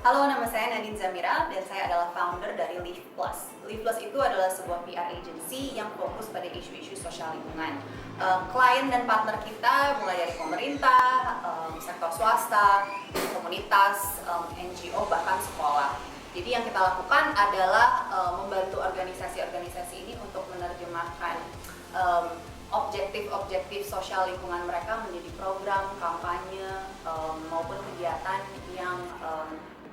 Halo, nama saya Nadine Zamira dan saya adalah founder dari Live Plus. Live Plus itu adalah sebuah PR agency yang fokus pada isu-isu sosial lingkungan. Klien dan partner kita mulai dari pemerintah, sektor swasta, komunitas, NGO, bahkan sekolah. Jadi yang kita lakukan adalah membantu organisasi-organisasi ini untuk menerjemahkan objektif-objektif sosial lingkungan mereka menjadi program, kampanye, maupun kegiatan yang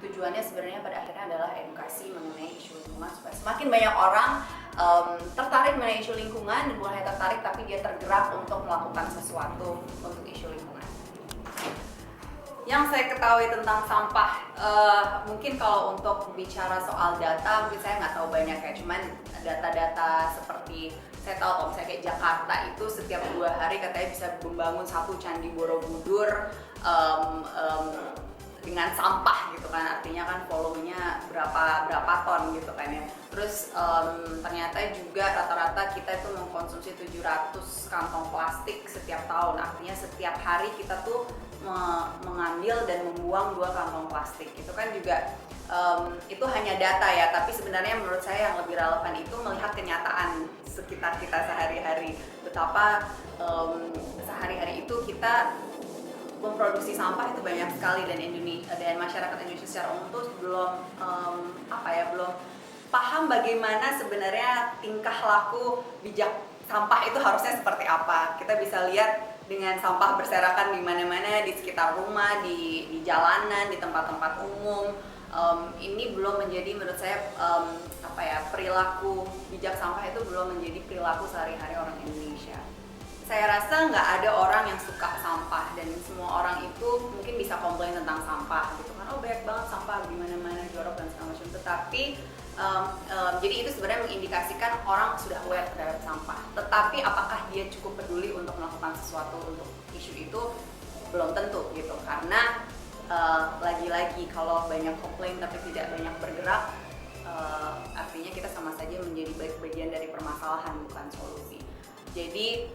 tujuannya sebenarnya pada akhirnya adalah edukasi mengenai isu lingkungan supaya semakin banyak orang tertarik mengenai isu lingkungan dan bukan hanya tertarik tapi dia tergerak untuk melakukan sesuatu untuk isu lingkungan. Yang saya ketahui tentang sampah, mungkin kalau untuk bicara soal data mungkin saya nggak tahu banyak ya, cuman data-data seperti saya tahu kalau misalnya kayak Jakarta itu setiap 2 hari katanya bisa membangun 1 candi Borobudur dengan sampah gitu kan, artinya kan volumenya berapa ton gitu kan ya. Terus ternyata juga rata-rata kita itu mengkonsumsi 700 kantong plastik setiap tahun, artinya setiap hari kita tuh mengambil dan membuang 2 kantong plastik. Itu kan juga itu hanya data ya, tapi sebenarnya menurut saya yang lebih relevan itu melihat kenyataan sekitar kita sehari-hari, betapa sehari-hari itu kita memproduksi sampah itu banyak sekali dan masyarakat Indonesia secara umum tuh belum belum paham bagaimana sebenarnya tingkah laku bijak sampah itu harusnya seperti apa. Kita bisa lihat dengan sampah berserakan di mana-mana, di sekitar rumah, di jalanan, di tempat-tempat umum. Ini belum menjadi menurut saya perilaku bijak sampah itu belum menjadi perilaku sehari-hari orang Indonesia. Saya rasa nggak ada orang yang suka sampah dan semua orang itu mungkin bisa komplain tentang sampah gitu kan, oh banyak banget sampah di mana-mana, jorok dan segala macam. Tetapi jadi itu sebenarnya mengindikasikan orang sudah aware terhadap sampah. Tetapi apakah dia cukup peduli untuk melakukan sesuatu untuk isu itu belum tentu gitu, karena lagi-lagi kalau banyak komplain tapi tidak banyak bergerak, artinya kita sama saja menjadi bagian dari permasalahan bukan solusi. Jadi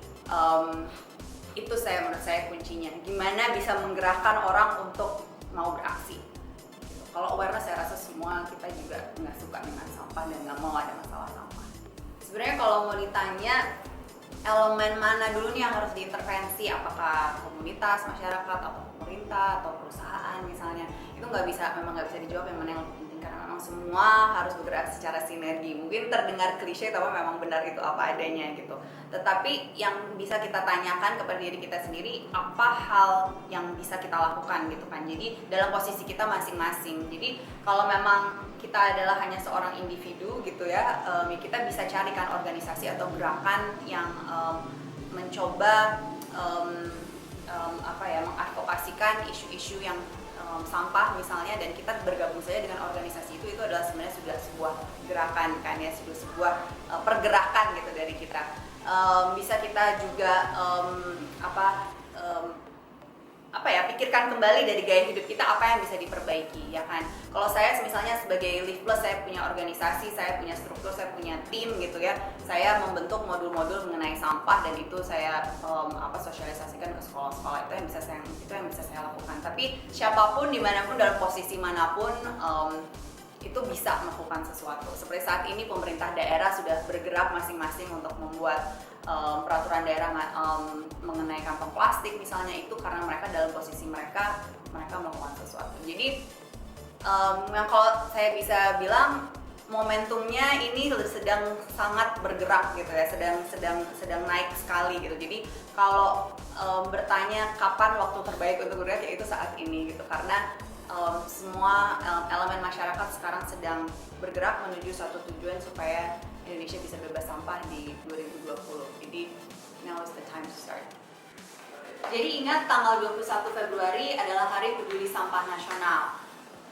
itu menurut saya kuncinya, gimana bisa menggerakkan orang untuk mau beraksi. Kalau awareness saya rasa semua kita juga nggak suka dengan sampah dan nggak mau ada masalah sampah. Sebenarnya kalau mau ditanya elemen mana dulu nih yang harus diintervensi, apakah komunitas, masyarakat, atau pemerintah, atau perusahaan misalnya, itu memang nggak bisa dijawab yang mana yang lebih penting, karena memang semua harus bergerak secara sinergi. Mungkin terdengar klise tapi memang benar itu apa adanya gitu. Tetapi yang bisa kita tanyakan kepada diri kita sendiri, apa hal yang bisa kita lakukan gitu kan. Jadi dalam posisi kita masing-masing. Jadi kalau memang kita adalah hanya seorang individu gitu ya, kita bisa carikan organisasi atau gerakan yang mencoba mengadvokasikan isu-isu yang sampah misalnya, dan kita bergabung saja dengan organisasi itu adalah sebenarnya sudah sebuah gerakan kan ya, sudah sebuah pergerakan gitu dari kita. Bisa kita juga pikirkan kembali dari gaya hidup kita apa yang bisa diperbaiki ya kan. Kalau saya misalnya sebagai Live Plus, saya punya organisasi, saya punya struktur, saya punya tim gitu ya. Saya membentuk modul-modul mengenai sampah dan itu saya sosialisasikan ke sekolah-sekolah. Itu yang bisa saya lakukan. Tapi siapapun dimanapun dalam posisi manapun itu bisa melakukan sesuatu. Seperti saat ini pemerintah daerah sudah bergerak masing-masing untuk membuat peraturan daerah mengenai kantong plastik misalnya, itu karena mereka dalam posisi mereka melakukan sesuatu. Jadi yang kalau saya bisa bilang momentumnya ini sedang sangat bergerak gitu ya, sedang naik sekali gitu. Jadi kalau bertanya kapan waktu terbaik untuk bergerak, ya itu saat ini gitu, karena semua elemen masyarakat sekarang sedang bergerak menuju satu tujuan supaya Indonesia bisa bebas sampah di 2020. Jadi now is the time to start. Jadi ingat, tanggal 21 Februari adalah Hari Peduli Sampah Nasional.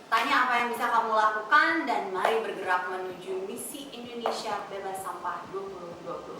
Tanya apa yang bisa kamu lakukan dan mari bergerak menuju misi Indonesia bebas sampah 2020.